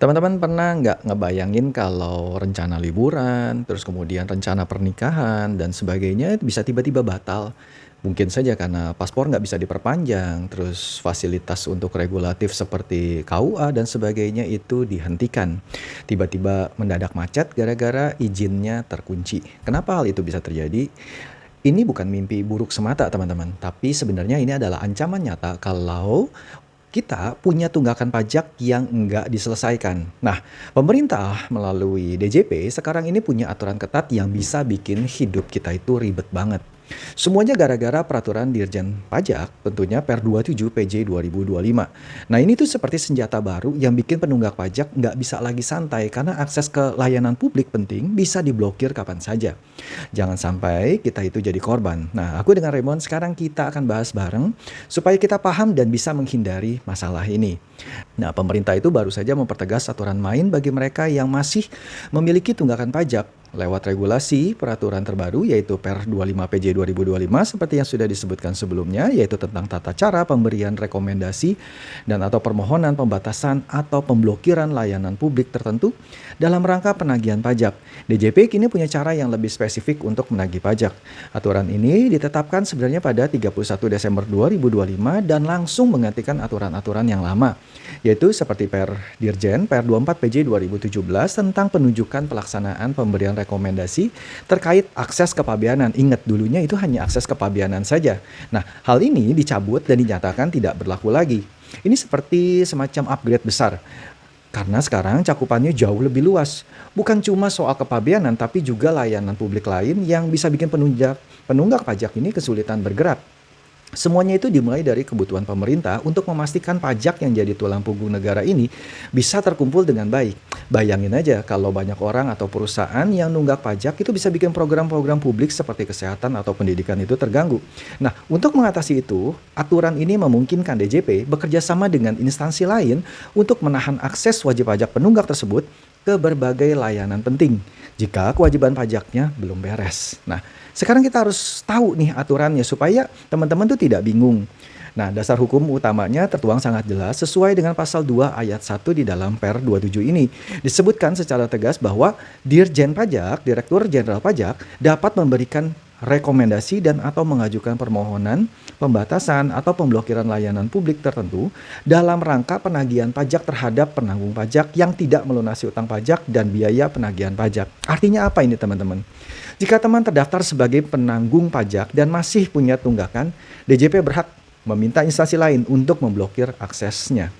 Teman-teman pernah nggak ngebayangin kalau rencana liburan, terus kemudian rencana pernikahan dan sebagainya itu bisa tiba-tiba batal? Mungkin saja karena paspor nggak bisa diperpanjang, terus fasilitas untuk regulatif seperti KUA dan sebagainya itu dihentikan. Tiba-tiba mendadak macet gara-gara izinnya terkunci. Kenapa hal itu bisa terjadi? Ini bukan mimpi buruk semata teman-teman, tapi sebenarnya ini adalah ancaman nyata kalau kita punya tunggakan pajak yang enggak diselesaikan. Nah, pemerintah melalui DJP sekarang ini punya aturan ketat yang bisa bikin hidup kita itu ribet banget. Semuanya gara-gara peraturan Dirjen Pajak, tentunya Per 27 PJ 2025. Nah, ini tuh seperti senjata baru yang bikin penunggak pajak nggak bisa lagi santai karena akses ke layanan publik penting bisa diblokir kapan saja. Jangan sampai kita itu jadi korban. Nah, aku dengan Raymond sekarang kita akan bahas bareng supaya kita paham dan bisa menghindari masalah ini. Nah, pemerintah itu baru saja mempertegas aturan main bagi mereka yang masih memiliki tunggakan pajak lewat regulasi peraturan terbaru yaitu Per 25 PJ 2025 seperti yang sudah disebutkan sebelumnya, yaitu tentang tata cara pemberian rekomendasi dan atau permohonan pembatasan atau pemblokiran layanan publik tertentu dalam rangka penagihan pajak. DJP kini punya cara yang lebih spesifik untuk menagih pajak. Aturan ini ditetapkan sebenarnya pada 31 Desember 2025 dan langsung menggantikan aturan-aturan yang lama, yaitu seperti Per Dirjen Per 24 PJ 2017 tentang penunjukan pelaksanaan pemberian rekomendasi terkait akses kepabeanan. Ingat, dulunya itu hanya akses kepabeanan saja. Nah, hal ini dicabut dan dinyatakan tidak berlaku lagi. Ini seperti semacam upgrade besar. Karena sekarang cakupannya jauh lebih luas. Bukan cuma soal kepabeanan, tapi juga layanan publik lain yang bisa bikin penunggak pajak ini kesulitan bergerak. Semuanya itu dimulai dari kebutuhan pemerintah untuk memastikan pajak yang jadi tulang punggung negara ini bisa terkumpul dengan baik. Bayangin aja kalau banyak orang atau perusahaan yang nunggak pajak itu bisa bikin program-program publik seperti kesehatan atau pendidikan itu terganggu. Nah, untuk mengatasi itu, aturan ini memungkinkan DJP bekerja sama dengan instansi lain untuk menahan akses wajib pajak penunggak tersebut ke berbagai layanan penting jika kewajiban pajaknya belum beres. Nah, sekarang kita harus tahu nih aturannya supaya teman-teman tuh tidak bingung. Nah, dasar hukum utamanya tertuang sangat jelas sesuai dengan pasal 2 ayat 1 di dalam Per 27 ini. Disebutkan secara tegas bahwa Dirjen Pajak, Direktur Jenderal Pajak, dapat memberikan rekomendasi dan atau mengajukan permohonan pembatasan atau pemblokiran layanan publik tertentu dalam rangka penagihan pajak terhadap penanggung pajak yang tidak melunasi utang pajak dan biaya penagihan pajak. Artinya apa ini teman-teman? Jika teman terdaftar sebagai penanggung pajak dan masih punya tunggakan, DJP berhak meminta instansi lain untuk memblokir aksesnya.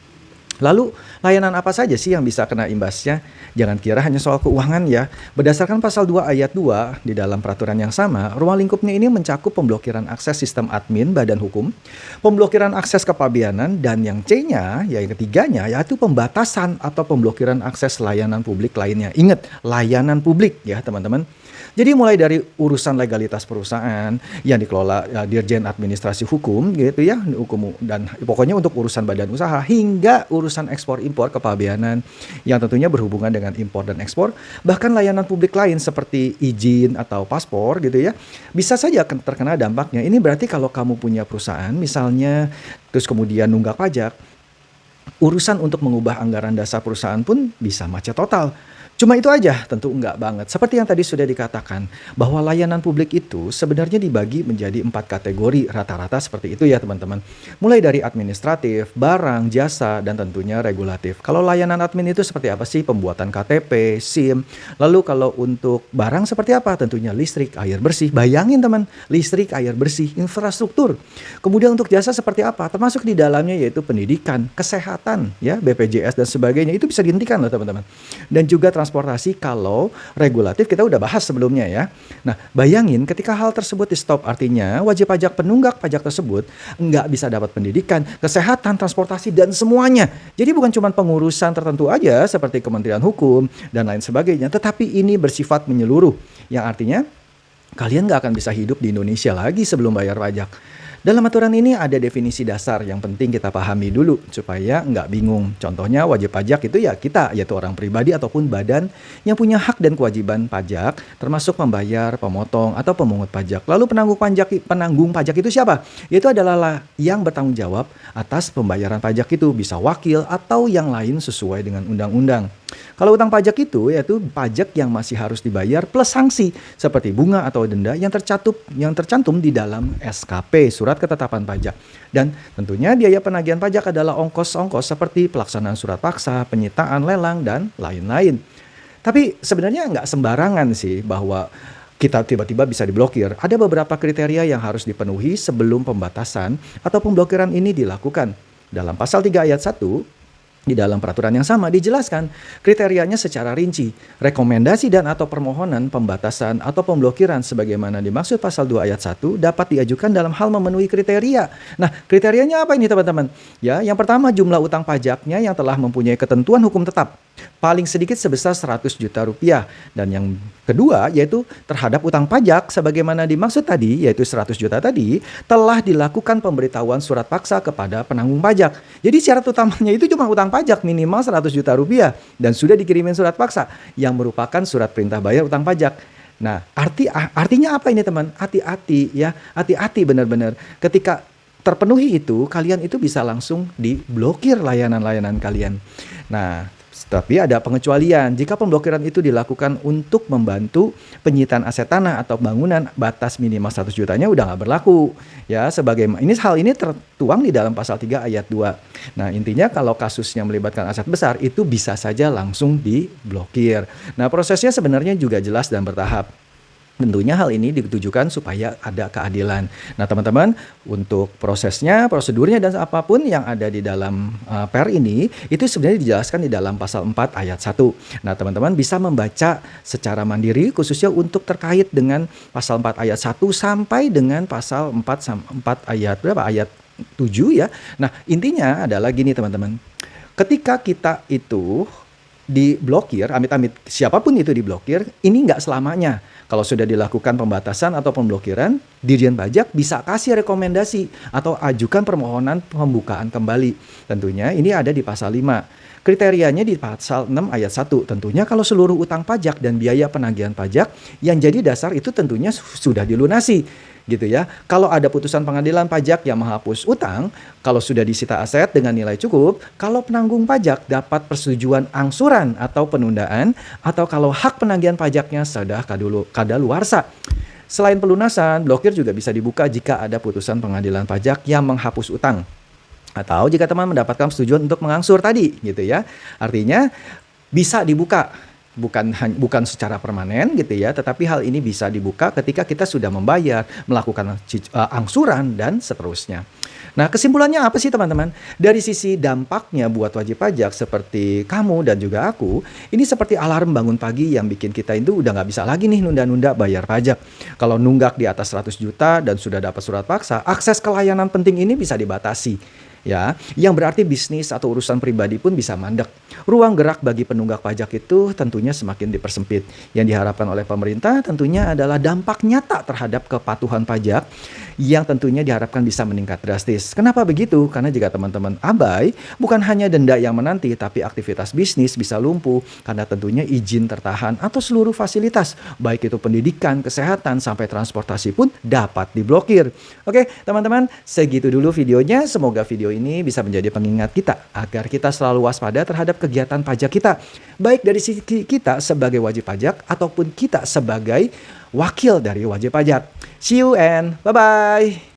Lalu, layanan apa saja sih yang bisa kena imbasnya? Jangan kira hanya soal keuangan ya. Berdasarkan pasal 2 ayat 2 di dalam peraturan yang sama, ruang lingkupnya ini mencakup pemblokiran akses sistem admin badan hukum, pemblokiran akses kepabeanan, dan yang C-nya, yang ketiganya, yaitu pembatasan atau pemblokiran akses layanan publik lainnya. Ingat, layanan publik ya teman-teman. Jadi mulai dari urusan legalitas perusahaan yang dikelola Dirjen Administrasi Hukum gitu ya, hukum dan pokoknya untuk urusan badan usaha hingga urusan ekspor impor kepabeanan yang tentunya berhubungan dengan impor dan ekspor, bahkan layanan publik lain seperti izin atau paspor gitu ya, bisa saja terkena dampaknya. Ini berarti kalau kamu punya perusahaan misalnya terus kemudian nunggak pajak, urusan untuk mengubah anggaran dasar perusahaan pun bisa macet total. Cuma itu aja? Tentu enggak banget. Seperti yang tadi sudah dikatakan, bahwa layanan publik itu sebenarnya dibagi menjadi 4 kategori rata-rata seperti itu ya teman-teman. Mulai dari administratif, barang, jasa, dan tentunya regulatif. Kalau layanan admin itu seperti apa sih? Pembuatan KTP, SIM. Lalu kalau untuk barang seperti apa? Tentunya listrik, air bersih. Bayangin teman, listrik, air bersih, infrastruktur. Kemudian untuk jasa seperti apa? Termasuk di dalamnya yaitu pendidikan, kesehatan, ya BPJS dan sebagainya. Itu bisa dihentikan loh teman-teman. Dan juga transportasi kalau regulatif kita udah bahas sebelumnya ya. Nah, bayangin ketika hal tersebut di stop, artinya wajib pajak penunggak pajak tersebut nggak bisa dapat pendidikan, kesehatan, transportasi, dan semuanya. Jadi bukan cuma pengurusan tertentu aja seperti Kementerian Hukum dan lain sebagainya, tetapi ini bersifat menyeluruh. Yang artinya kalian nggak akan bisa hidup di Indonesia lagi sebelum bayar pajak. Dalam aturan ini ada definisi dasar yang penting kita pahami dulu supaya nggak bingung. Contohnya wajib pajak itu ya kita, yaitu orang pribadi ataupun badan yang punya hak dan kewajiban pajak, termasuk membayar, pemotong, atau pemungut pajak. Lalu penanggung pajak itu siapa? Yaitu adalah yang bertanggung jawab atas pembayaran pajak itu, bisa wakil atau yang lain sesuai dengan undang-undang. Kalau utang pajak itu yaitu pajak yang masih harus dibayar plus sanksi seperti bunga atau denda yang tercantum di dalam SKP surat ketetapan pajak. Dan tentunya biaya penagihan pajak adalah ongkos-ongkos seperti pelaksanaan surat paksa, penyitaan, lelang, dan lain-lain. Tapi sebenarnya nggak sembarangan sih bahwa kita tiba-tiba bisa diblokir. Ada beberapa kriteria yang harus dipenuhi sebelum pembatasan atau pemblokiran ini dilakukan. Dalam pasal 3 ayat 1, di dalam peraturan yang sama dijelaskan kriterianya secara rinci. Rekomendasi dan atau permohonan pembatasan atau pemblokiran sebagaimana dimaksud pasal 2 ayat 1 dapat diajukan dalam hal memenuhi kriteria. Nah, kriterianya apa ini teman-teman? Ya, yang pertama jumlah utang pajaknya yang telah mempunyai ketentuan hukum tetap. Paling sedikit sebesar 100 juta rupiah. Dan yang kedua yaitu terhadap utang pajak sebagaimana dimaksud tadi yaitu 100 juta tadi telah dilakukan pemberitahuan surat paksa kepada penanggung pajak. Jadi syarat utamanya itu cuma utang pajak minimal 100 juta rupiah dan sudah dikirimin surat paksa yang merupakan surat perintah bayar utang pajak. Nah, artinya apa ini teman? Hati-hati ya, hati-hati benar-benar. Ketika terpenuhi itu, kalian itu bisa langsung diblokir layanan-layanan kalian. Nah, tapi ada pengecualian. Jika pemblokiran itu dilakukan untuk membantu penyitaan aset tanah atau bangunan, batas minimal 100 jutanya udah nggak berlaku. Ya, hal ini tertuang di dalam pasal 3 ayat 2. Nah, intinya kalau kasusnya melibatkan aset besar itu bisa saja langsung diblokir. Nah, prosesnya sebenarnya juga jelas dan bertahap. Tentunya hal ini ditujukan supaya ada keadilan. Nah teman-teman, untuk prosesnya, prosedurnya dan apapun yang ada di dalam PER ini, itu sebenarnya dijelaskan di dalam pasal 4 ayat 1. Nah teman-teman bisa membaca secara mandiri khususnya untuk terkait dengan pasal 4 ayat 1 sampai dengan pasal 4 ayat berapa? Ayat 7 ya. Nah intinya adalah gini teman-teman, ketika kita itu diblokir, amit-amit siapapun itu diblokir, ini nggak selamanya. Kalau sudah dilakukan pembatasan atau pemblokiran, Dirjen Pajak bisa kasih rekomendasi atau ajukan permohonan pembukaan kembali. Tentunya ini ada di pasal 5. Kriterianya di pasal 6 ayat 1. Tentunya kalau seluruh utang pajak dan biaya penagihan pajak yang jadi dasar itu tentunya sudah dilunasi. Gitu ya. Kalau ada putusan pengadilan pajak yang menghapus utang, kalau sudah disita aset dengan nilai cukup, kalau penanggung pajak dapat persetujuan angsuran atau penundaan, atau kalau hak penagihan pajaknya sudah kadaluarsa. Selain pelunasan, blokir juga bisa dibuka jika ada putusan pengadilan pajak yang menghapus utang. Atau jika teman mendapatkan persetujuan untuk mengangsur tadi, gitu ya. Artinya bisa dibuka. Bukan secara permanen gitu ya, tetapi hal ini bisa dibuka ketika kita sudah membayar, melakukan angsuran dan seterusnya. Nah, kesimpulannya apa sih teman-teman? Dari sisi dampaknya buat wajib pajak seperti kamu dan juga aku, ini seperti alarm bangun pagi yang bikin kita itu udah nggak bisa lagi nih nunda-nunda bayar pajak. Kalau nunggak di atas 100 juta dan sudah dapat surat paksa, akses ke layanan penting ini bisa dibatasi. Ya, yang berarti bisnis atau urusan pribadi pun bisa mandek. Ruang gerak bagi penunggak pajak itu tentunya semakin dipersempit. Yang diharapkan oleh pemerintah tentunya adalah dampak nyata terhadap kepatuhan pajak yang tentunya diharapkan bisa meningkat drastis. Kenapa begitu? Karena jika teman-teman abai, bukan hanya denda yang menanti, tapi aktivitas bisnis bisa lumpuh karena tentunya izin tertahan atau seluruh fasilitas, baik itu pendidikan, kesehatan, sampai transportasi pun dapat diblokir. Oke, teman-teman, segitu dulu videonya. Semoga video ini bisa menjadi pengingat kita agar kita selalu waspada terhadap kegiatan pajak kita, baik dari sisi kita sebagai wajib pajak ataupun kita sebagai wakil dari wajib pajak. See you and bye-bye.